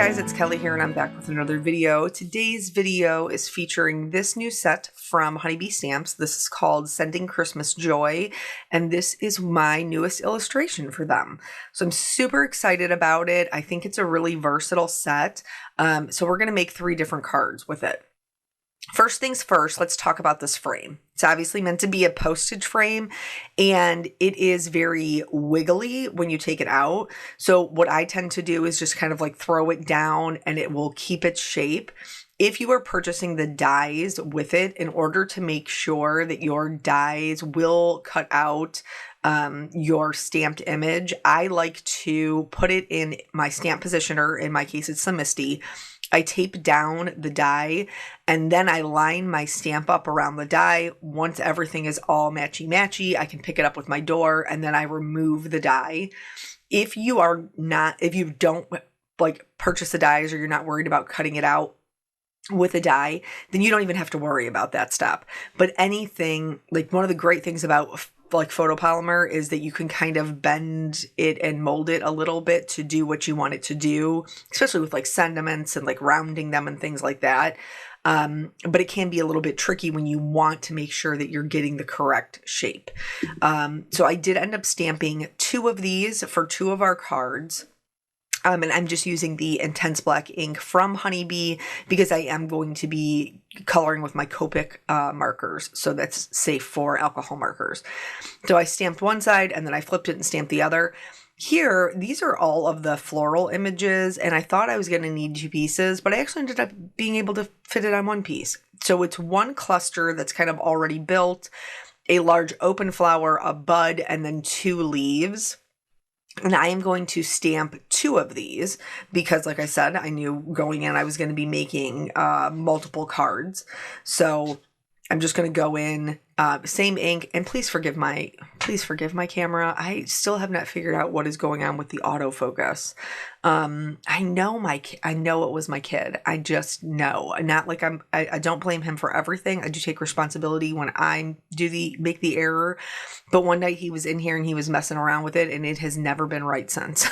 guys, it's Kelly here and I'm back with another video. Today's video is featuring this new set from Honeybee Stamps. This is called Sending Christmas Joy, and this is my newest illustration for them. So I'm super excited about it. I think it's a really versatile set. So we're going to make 3 different cards with it. First things first, let's talk about this frame. It's obviously meant to be a postage frame, and it is very wiggly when you take it out. So what I tend to do is just kind of like throw it down and it will keep its shape. If you are purchasing the dies with it, in order to make sure that your dies will cut out your stamped image, I like to put it in my stamp positioner. In my case, it's the Misty. I tape down the die and then I line my stamp up around the die. Once everything is all matchy-matchy, I can pick it up with my door and then I remove the die. If you don't like purchase the dies, or you're not worried about cutting it out with a die, then you don't even have to worry about that step. But anything, like one of the great things about like photopolymer is that you can kind of bend it and mold it a little bit to do what you want it to do, especially with like sentiments and like rounding them and things like that. But it can be a little bit tricky when you want to make sure that you're getting the correct shape. So I did end up stamping 2 of these for 2 of our cards. And I'm just using the Intense Black ink from Honeybee because I am going to be coloring with my Copic markers. So that's safe for alcohol markers. So I stamped one side and then I flipped it and stamped the other. Here, these are all of the floral images, and I thought I was going to need 2 pieces, but I actually ended up being able to fit it on 1 piece. So it's 1 cluster that's kind of already built, a large open flower, a bud, and then 2 leaves. And I am going to stamp 2 of these because, like I said, I knew going in I was going to be making multiple cards. So I'm just going to go in, same ink, and please forgive my camera. I still have not figured out what is going on with the autofocus. I know it was my kid. I just know. Not like I don't blame him for everything. I do take responsibility when I make the error. But one night he was in here and he was messing around with it, and it has never been right since.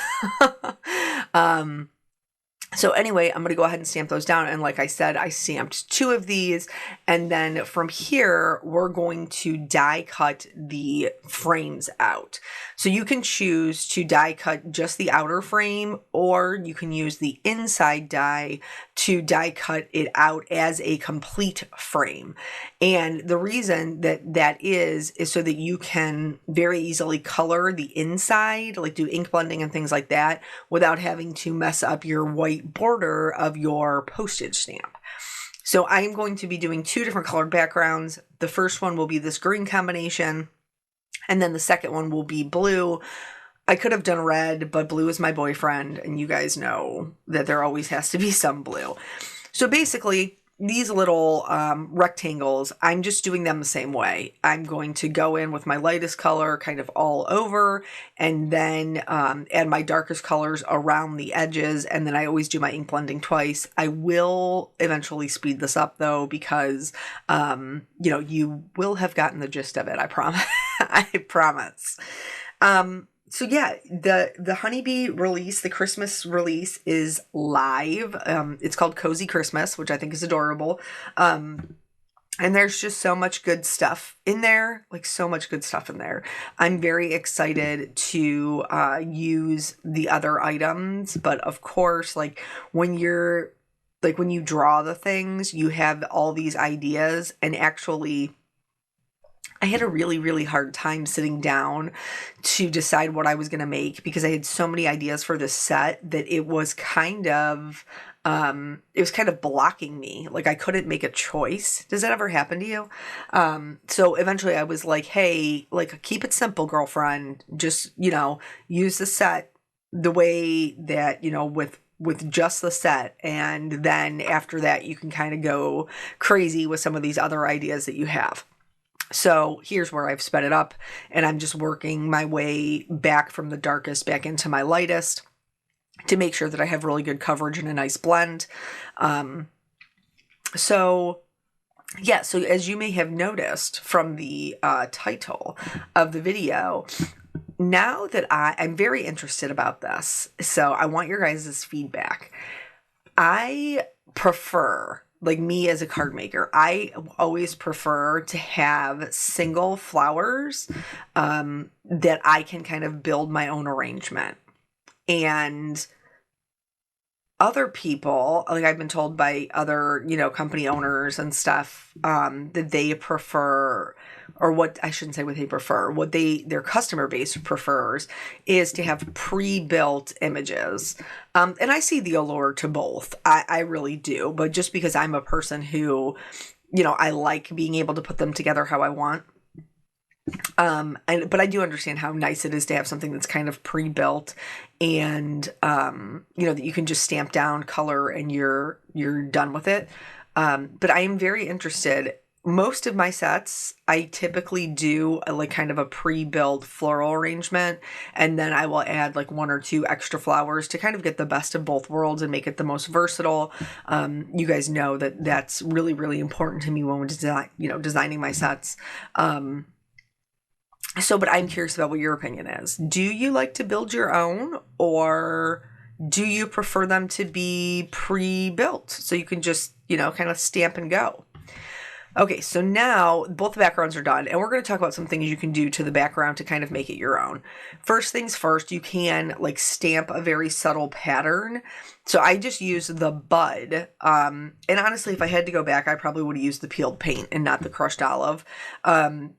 So anyway, I'm going to go ahead and stamp those down. And like I said, I stamped 2 of these. And then from here, we're going to die cut the frames out. So you can choose to die cut just the outer frame, or you can use the inside die to die cut it out as a complete frame. And the reason that is so that you can very easily color the inside, like do ink blending and things like that, without having to mess up your white border of your postage stamp. So I am going to be doing 2 different colored backgrounds. The first one will be this green combination, and then the second one will be blue. I could have done red, but blue is my boyfriend, and you guys know that there always has to be some blue. So basically, these little rectangles, I'm just doing them the same way. I'm going to go in with my lightest color kind of all over, and then add my darkest colors around the edges, and then I always do my ink blending twice. I will eventually speed this up though, because you will have gotten the gist of it, I promise. I promise. So yeah, the Honeybee release, the Christmas release, is live. It's called Cozy Christmas, which I think is adorable. And there's just so much good stuff in there, like so much good stuff in there. I'm very excited to use the other items, but of course, like when you draw the things, you have all these ideas, and actually I had a really, really hard time sitting down to decide what I was going to make because I had so many ideas for this set that it was kind of blocking me. Like I couldn't make a choice. Does that ever happen to you? So eventually I was like, hey, like keep it simple, girlfriend. Just, use the set the way that, with just the set. And then after that, you can kind of go crazy with some of these other ideas that you have. So here's where I've sped it up, and I'm just working my way back from the darkest back into my lightest to make sure that I have really good coverage and a nice blend. So as you may have noticed from the title of the video, now that I'm very interested about this, so I want your guys' feedback. I prefer, like me as a card maker, I always prefer to have single flowers that I can kind of build my own arrangement. And other people, like I've been told by other, company owners and stuff, that they prefer, or what I shouldn't say what they prefer, what their customer base prefers is to have pre-built images. And I see the allure to both. I really do. But just because I'm a person who, I like being able to put them together how I want. But I do understand how nice it is to have something that's kind of pre-built and, that you can just stamp down color and you're done with it. But I am very interested. Most of my sets, I typically do like kind of a pre-built floral arrangement, and then I will add like one or two extra flowers to kind of get the best of both worlds and make it the most versatile. You guys know that that's really, really important to me when we're designing my sets. But I'm curious about what your opinion is. Do you like to build your own, or do you prefer them to be pre-built so you can just, kind of stamp and go? Okay, so now both the backgrounds are done, and we're going to talk about some things you can do to the background to kind of make it your own. First things first, you can like stamp a very subtle pattern. So I just use the bud. And honestly, if I had to go back, I probably would have used the peeled paint and not the crushed olive,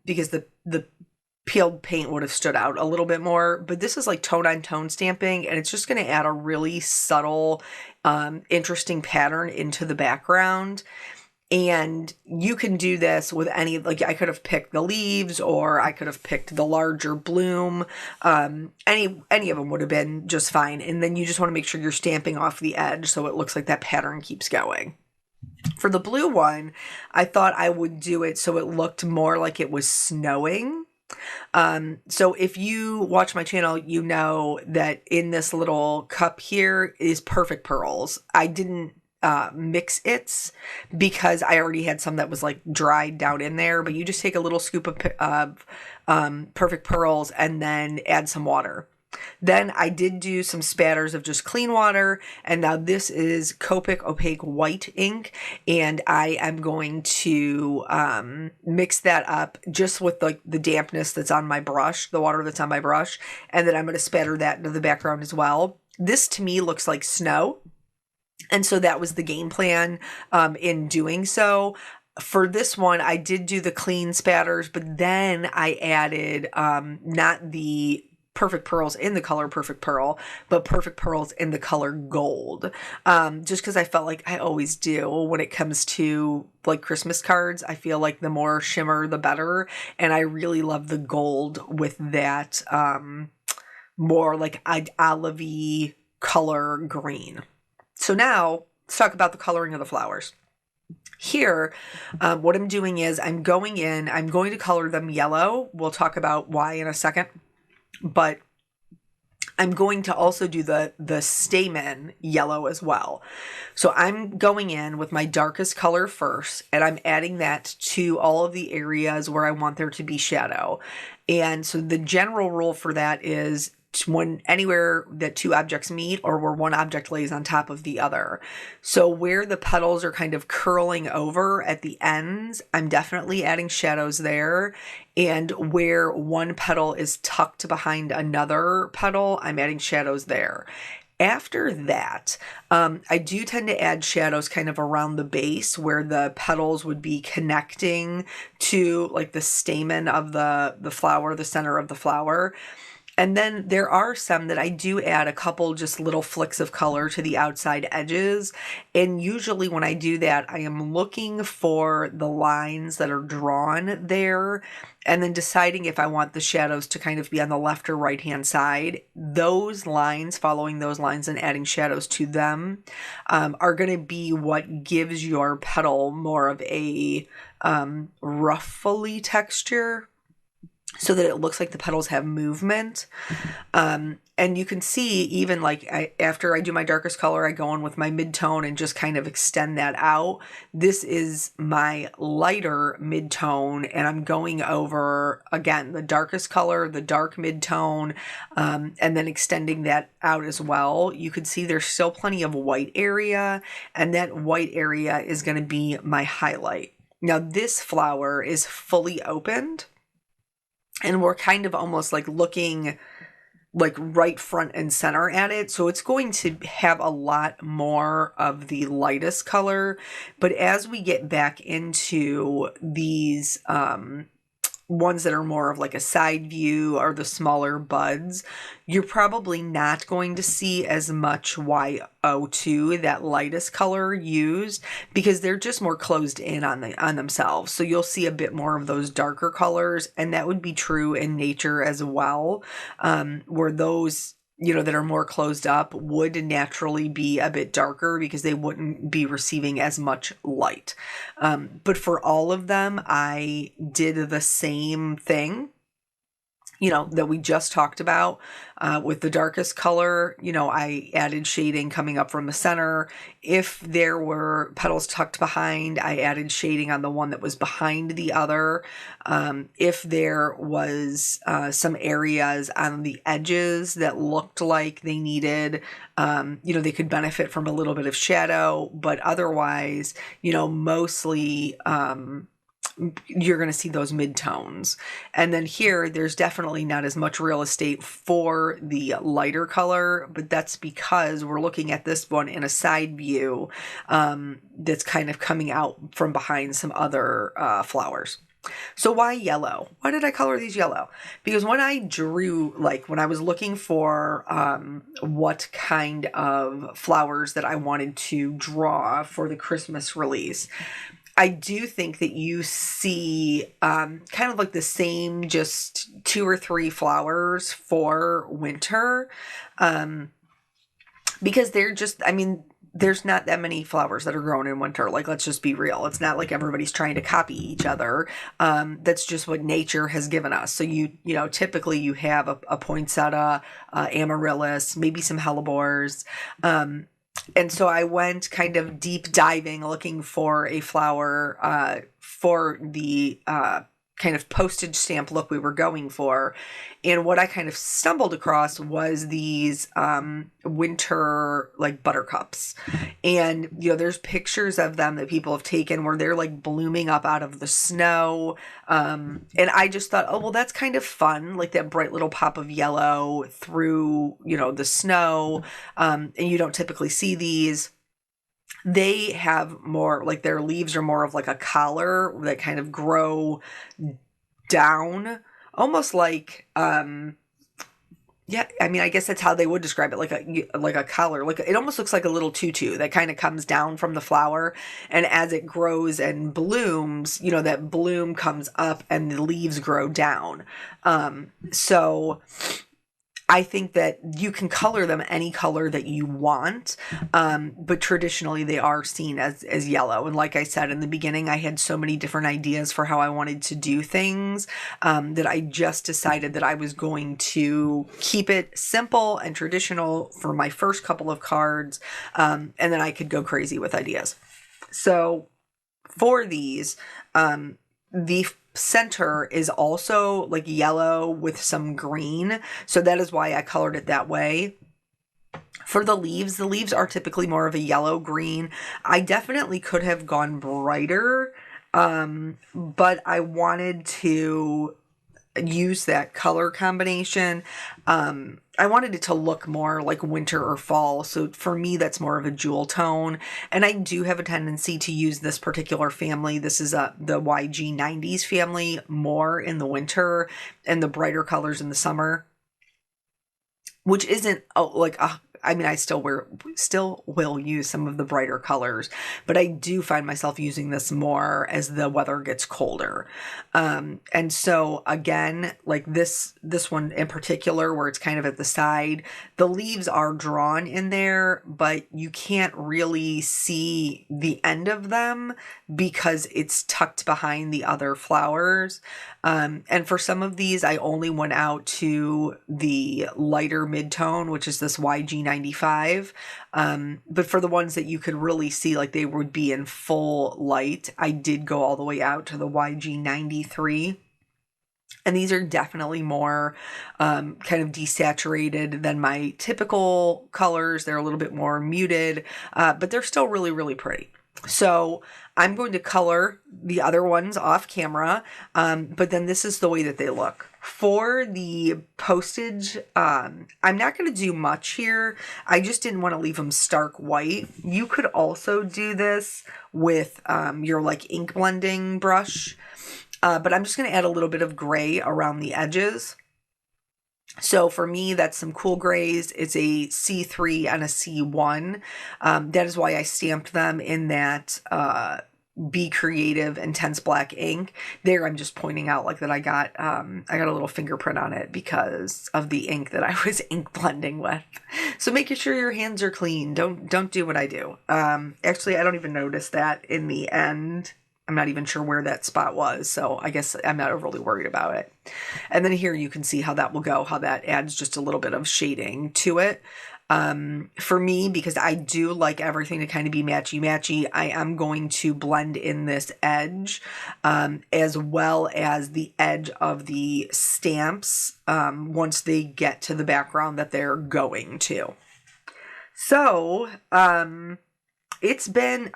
because the peeled paint would have stood out a little bit more, but this is like tone on tone stamping, and it's just going to add a really subtle, interesting pattern into the background. And you can do this with any, like I could have picked the leaves, or I could have picked the larger bloom. Any of them would have been just fine. And then you just want to make sure you're stamping off the edge so it looks like that pattern keeps going. For the blue one, I thought I would do it so it looked more like it was snowing. So if you watch my channel, you know that in this little cup here is perfect pearls. I didn't mix it because I already had some that was like dried down in there, but you just take a little scoop of perfect pearls and then add some water. Then I did do some spatters of just clean water, and now this is Copic opaque white ink, and I am going to mix that up just with the dampness that's on my brush, the water that's on my brush, and then I'm going to spatter that into the background as well. This to me looks like snow, and so that was the game plan in doing so. For this one, I did do the clean spatters, but then I added not the perfect pearls in the color perfect pearl, but perfect pearls in the color gold. Just because I felt like I always do when it comes to like Christmas cards. I feel like the more shimmer, the better. And I really love the gold with that more like olivey color green. So now let's talk about the coloring of the flowers. Here, what I'm doing is I'm going to color them yellow. We'll talk about why in a second. But I'm going to also do the stamen yellow as well. So I'm going in with my darkest color first, and I'm adding that to all of the areas where I want there to be shadow. And so the general rule for that is when anywhere that two objects meet or where one object lays on top of the other. So where the petals are kind of curling over at the ends, I'm definitely adding shadows there. And where one petal is tucked behind another petal, I'm adding shadows there. After that, I do tend to add shadows kind of around the base where the petals would be connecting to like the stamen of the flower, the center of the flower. And then there are some that I do add a couple just little flicks of color to the outside edges. And usually when I do that, I am looking for the lines that are drawn there and then deciding if I want the shadows to kind of be on the left or right hand side. Those lines, following those lines and adding shadows to them, are going to be what gives your petal more of a ruffly texture. so that it looks like the petals have movement. And you can see even like after I do my darkest color, I go in with my mid-tone and just kind of extend that out. This is my lighter mid-tone, and I'm going over, again, the darkest color, the dark mid-tone, and then extending that out as well. You can see there's still plenty of white area, and that white area is going to be my highlight. Now, this flower is fully opened, and we're kind of almost like looking like right front and center at it. So it's going to have a lot more of the lightest color. But as we get back into these ones that are more of like a side view or the smaller buds, you're probably not going to see as much Y02, that lightest color, used, because they're just more closed in on themselves. So you'll see a bit more of those darker colors, and that would be true in nature as well, where those, you know, that are more closed up would naturally be a bit darker because they wouldn't be receiving as much light. But for all of them, I did the same thing, you know, that we just talked about. With the darkest color, you know, I added shading coming up from the center. If there were petals tucked behind, I added shading on the one that was behind the other. If there was some areas on the edges that looked like they needed, you know, they could benefit from a little bit of shadow, but otherwise, you know, mostly, you're going to see those mid-tones. And then here, there's definitely not as much real estate for the lighter color, but that's because we're looking at this one in a side view that's kind of coming out from behind some other flowers. So why yellow? Why did I color these yellow? Because when I drew, like when I was looking for what kind of flowers that I wanted to draw for the Christmas release, I do think that you see kind of like the same, just 2 or 3 flowers for winter, because they're just, I mean, there's not that many flowers that are grown in winter. Like, let's just be real. It's not like everybody's trying to copy each other. That's just what nature has given us. So you know, typically you have a poinsettia, amaryllis, maybe some hellebores. And so I went kind of deep diving, looking for a flower for the kind of postage stamp look we were going for. And what I kind of stumbled across was these winter like buttercups. And, you know, there's pictures of them that people have taken where they're like blooming up out of the snow. And I just thought, oh, well, that's kind of fun. Like that bright little pop of yellow through, you know, the snow. And you don't typically see these. They have more, like their leaves are more of like a collar that kind of grow down, almost like, yeah, I mean, I guess that's how they would describe it, like a collar. Like it almost looks like a little tutu that kind of comes down from the flower, and as it grows and blooms, you know, that bloom comes up and the leaves grow down. So I think that you can color them any color that you want, but traditionally they are seen as yellow. And like I said in the beginning, I had so many different ideas for how I wanted to do things that I just decided that I was going to keep it simple and traditional for my first couple of cards, and then I could go crazy with ideas. So for these, the center is also like yellow with some green. So that is why I colored it that way. For the leaves are typically more of a yellow green. I definitely could have gone brighter, but I wanted to use that color combination. I wanted it to look more like winter or fall. So for me, that's more of a jewel tone. And I do have a tendency to use this particular family. This is the YG90s family more in the winter and the brighter colors in the summer, which isn't like I mean, I still will use some of the brighter colors, but I do find myself using this more as the weather gets colder. And so again, like this one in particular, where it's kind of at the side, the leaves are drawn in there, but you can't really see the end of them because it's tucked behind the other flowers. And for some of these, I only went out to the lighter mid-tone, which is this YG95. But for the ones that you could really see, like they would be in full light, I did go all the way out to the YG93. And these are definitely more kind of desaturated than my typical colors. They're a little bit more muted, but they're still really, really pretty. So I'm going to color the other ones off camera, but then this is the way that they look. For the postage, I'm not going to do much here. I just didn't want to leave them stark white. You could also do this with your like ink blending brush, but I'm just going to add a little bit of gray around the edges. So for me, that's some cool grays. It's a C3 and a C1. That is why I stamped them in that Be Creative Intense Black ink. There, I'm just pointing out like that I got a little fingerprint on it because of the ink that I was ink blending with. So making sure your hands are clean. Don't do what I do. Actually, I don't even notice that in the end. I'm not even sure where that spot was, so I guess I'm not overly worried about it. And then here you can see how that will go, how that adds just a little bit of shading to it. For me, because I do like everything to kind of be matchy-matchy, I am going to blend in this edge, as well as the edge of the stamps, once they get to the background that they're going to. So, it's been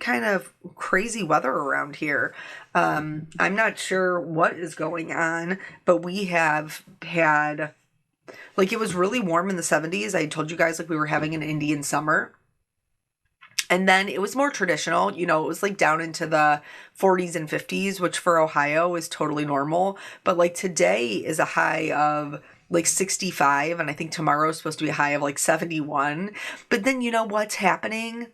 kind of crazy weather around here. I'm not sure what is going on, but we have had, like, it was really warm in the 70s. I told you guys, like, we were having an Indian summer. And then it was more traditional, you know, it was like down into the 40s and 50s, which for Ohio is totally normal. But like today is a high of like 65, and I think tomorrow is supposed to be a high of like 71. But then you know what's happening?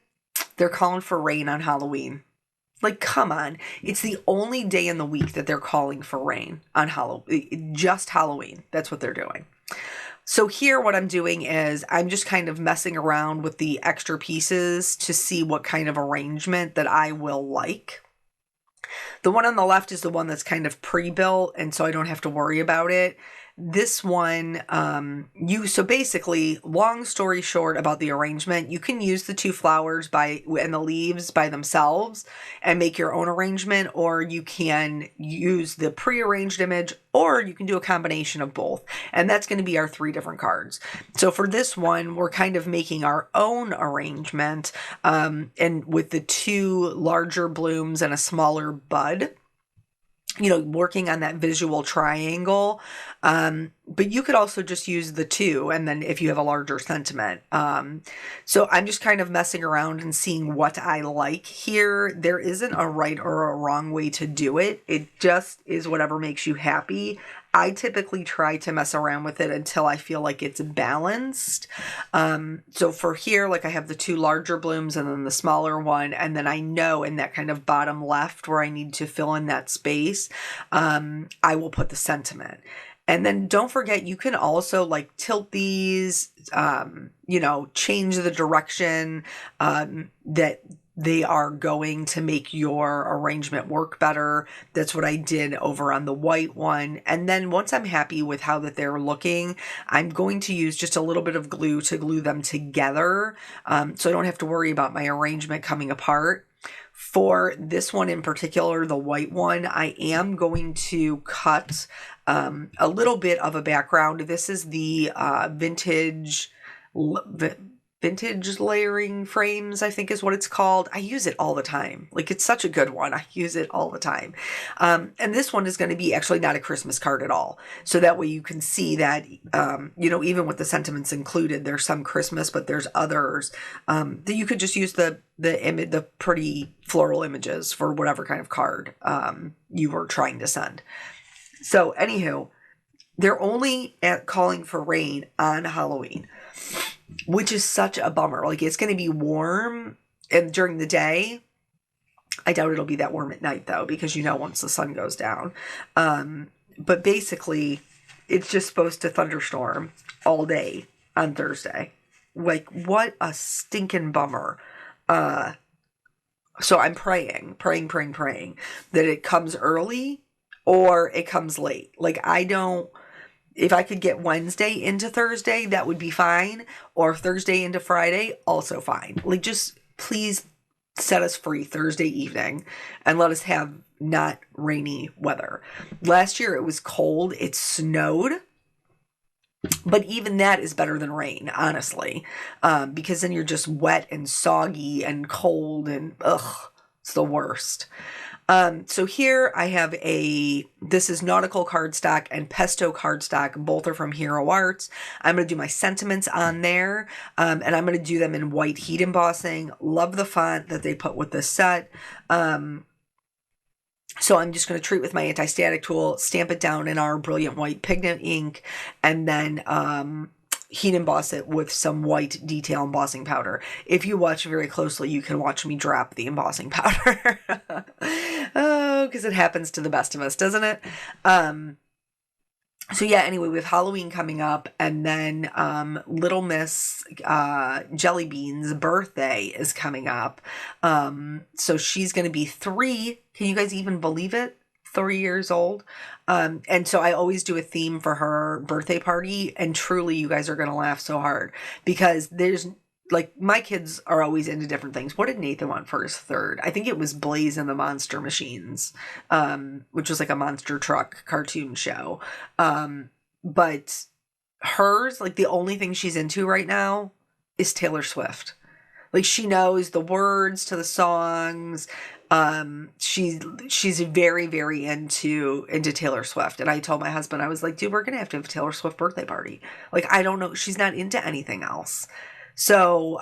They're calling for rain on Halloween. Like, come on. It's the only day in the week that they're calling for rain on Halloween. Just Halloween. That's what they're doing. So here what I'm doing is I'm just kind of messing around with the extra pieces to see what kind of arrangement that I will like. The one on the left is the one that's kind of pre-built, and so I don't have to worry about it. This one, so basically, long story short about the arrangement, you can use the two flowers and the leaves by themselves and make your own arrangement, or you can use the pre-arranged image, or you can do a combination of both. And that's going to be our 3 different cards. So for this one, we're kind of making our own arrangement, and with the 2 larger blooms and a smaller bud, you know, working on that visual triangle. But you could also just use the 2, and then if you have a larger sentiment. So I'm just kind of messing around and seeing what I like here. There isn't a right or a wrong way to do it. It just is whatever makes you happy. I typically try to mess around with it until I feel like it's balanced. So for here, like I have the 2 larger blooms and then the smaller one. And then I know in that kind of bottom left where I need to fill in that space, I will put the sentiment. And then don't forget, you can also like tilt these, you know, change the direction that they are going to make your arrangement work better. That's what I did over on the white one. And then once I'm happy with how that they're looking, I'm going to use just a little bit of glue to glue them together, so I don't have to worry about my arrangement coming apart. For this one in particular, the white one, I am going to cut a little bit of a background. This is the vintage layering frames, I think is what it's called. I use it all the time. Like, it's such a good one. I use it all the time. And this one is going to be actually not a Christmas card at all. So that way you can see that, you know, even with the sentiments included, there's some Christmas, but there's others that you could just use the pretty floral images for whatever kind of card you were trying to send. So anywho, they're only calling for rain on Halloween. which is such a bummer. Like, it's going to be warm and during the day. I doubt it'll be that warm at night, though, because once the sun goes down. But basically, it's just supposed to thunderstorm all day on Thursday. Like, what a stinking bummer. So I'm praying that it comes early or it comes late. Like, if I could get Wednesday into Thursday, that would be fine. Or Thursday into Friday, also fine. Like, just please set us free Thursday evening and let us have not rainy weather. Last year it was cold. It snowed. But even that is better than rain, honestly, because then you're just wet and soggy and cold and it's the worst. So here I have this is Nautical cardstock and Pesto cardstock. Both are from Hero Arts. I'm going to do my sentiments on there, and I'm going to do them in white heat embossing. Love the font that they put with this set. So I'm just going to treat with my anti-static tool, stamp it down in our Brilliant White pigment ink, and then heat emboss it with some white detail embossing powder. If you watch very closely, you can watch me drop the embossing powder. Oh, because it happens to the best of us, doesn't it? So yeah, anyway, we have Halloween coming up, and then Little Miss Jelly Bean's birthday is coming up. So she's going to be 3. Can you guys even believe it? 3 years old. And so I always do a theme for her birthday party, and truly you guys are going to laugh so hard because my kids are always into different things. What did Nathan want for his 3rd? I think it was Blaze and the Monster Machines, which was like a monster truck cartoon show. But hers, like, the only thing she's into right now is Taylor Swift. Like, she knows the words to the songs. She's very, very into Taylor Swift. And I told my husband, I was like, dude, we're going to have a Taylor Swift birthday party. Like, I don't know. She's not into anything else. So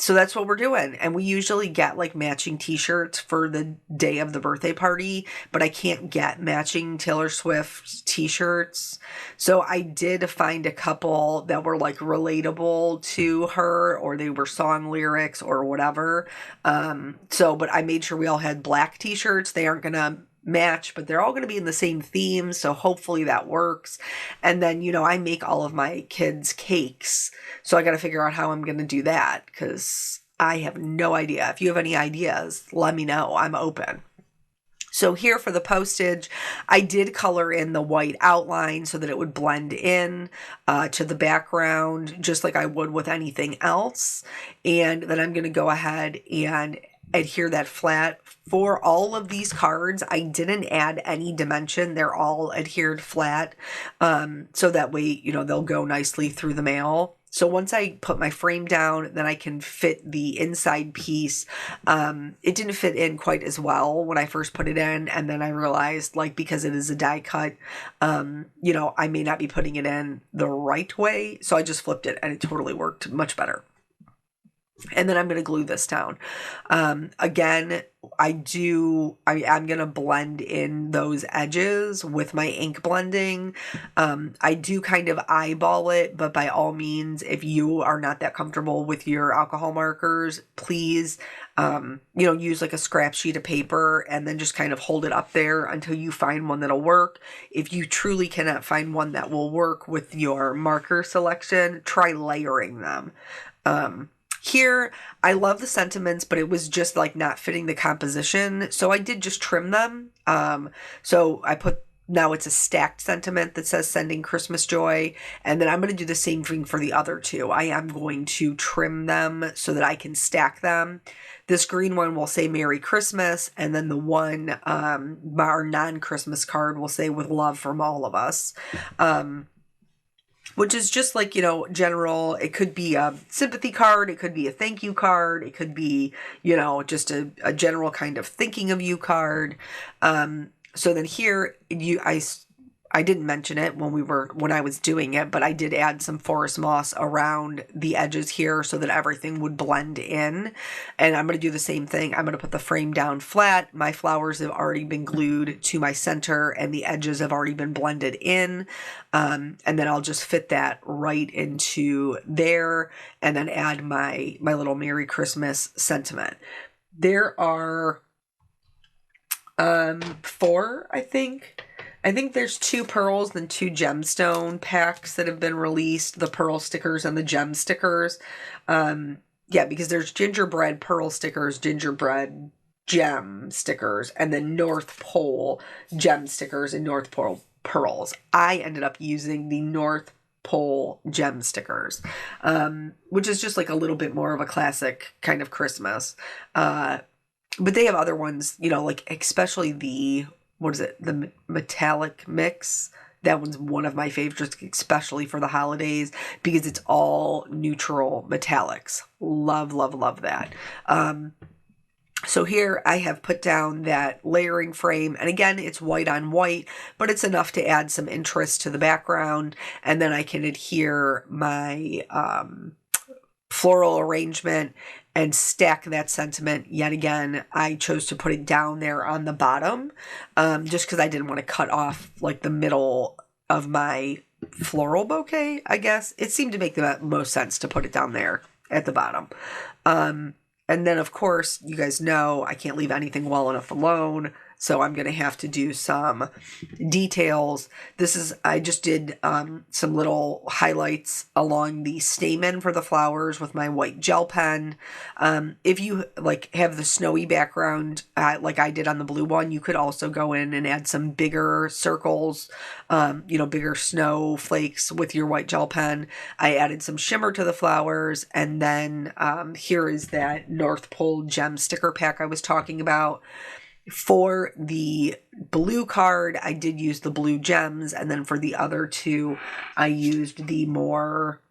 that's what we're doing. And we usually get like matching t-shirts for the day of the birthday party, but I can't get matching Taylor Swift t-shirts. So I did find a couple that were like relatable to her, or they were song lyrics or whatever. But I made sure we all had black t-shirts. They aren't going to match, but they're all going to be in the same theme, so hopefully that works. And then I make all of my kids cakes, so I got to figure out how I'm going to do that because I have no idea. If you have any ideas, let me know. I'm open. So here for the postage, I did color in the white outline so that it would blend in to the background, just like I would with anything else. And then I'm going to go ahead and adhere that flat. For all of these cards, I didn't add any dimension. They're all adhered flat. So that way, they'll go nicely through the mail. So once I put my frame down, then I can fit the inside piece. It didn't fit in quite as well when I first put it in. And then I realized, like, because it is a die cut, I may not be putting it in the right way. So I just flipped it and it totally worked much better. And then I'm going to glue this down. Again, I'm going to blend in those edges with my ink blending. I do kind of eyeball it, but by all means, if you are not that comfortable with your alcohol markers, please, use like a scrap sheet of paper and then just kind of hold it up there until you find one that'll work. If you truly cannot find one that will work with your marker selection, try layering them. Here, I love the sentiments, but it was just like not fitting the composition. So I did just trim them. So now it's a stacked sentiment that says sending Christmas joy. And then I'm going to do the same thing for the other two. I am going to trim them so that I can stack them. This green one will say Merry Christmas. And then the one, our non-Christmas card will say with love from all of us. Which is just like, general. It could be a sympathy card. It could be a thank you card. It could be, just a general kind of thinking of you card. So then here, I didn't mention it when I was doing it, but I did add some forest moss around the edges here so that everything would blend in. And I'm going to do the same thing. I'm going to put the frame down flat. My flowers have already been glued to my center and the edges have already been blended in. And then I'll just fit that right into there and then add my little Merry Christmas sentiment. There are 4, I think. I think there's 2 pearls and 2 gemstone packs that have been released, the pearl stickers and the gem stickers. Yeah, because there's gingerbread pearl stickers, gingerbread gem stickers, and then North Pole gem stickers and North Pole pearls. I ended up using the North Pole gem stickers, which is just like a little bit more of a classic kind of Christmas. But they have other ones, you know, like especially the, what is it? The metallic mix. That one's one of my favorites, especially for the holidays, because it's all neutral metallics. Love, love, love that. So here I have put down that layering frame, and again, it's white on white, but it's enough to add some interest to the background, and then I can adhere my floral arrangement and stack that sentiment. Yet again, I chose to put it down there on the bottom, just because I didn't want to cut off like the middle of my floral bouquet, I guess. It seemed to make the most sense to put it down there at the bottom. And then, of course, you guys know I can't leave anything well enough alone, so I'm going to have to do some details. I just did some little highlights along the stamen for the flowers with my white gel pen. If you like have the snowy background, like I did on the blue one, you could also go in and add some bigger circles, bigger snowflakes with your white gel pen. I added some shimmer to the flowers, and then here is that North Pole gem sticker pack I was talking about. For the blue card, I did use the blue gems, and then for the other 2, I used the more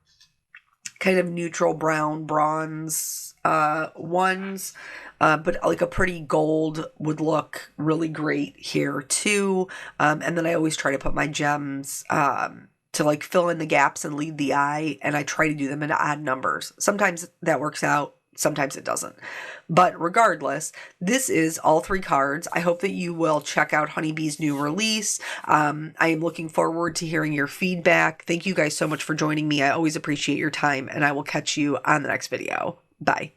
kind of neutral brown bronze ones, but like a pretty gold would look really great here too. And then I always try to put my gems to like fill in the gaps and lead the eye, and I try to do them in odd numbers. Sometimes that works out. Sometimes it doesn't. But regardless, this is all 3 cards. I hope that you will check out Honeybee's new release. I am looking forward to hearing your feedback. Thank you guys so much for joining me. I always appreciate your time, and I will catch you on the next video. Bye.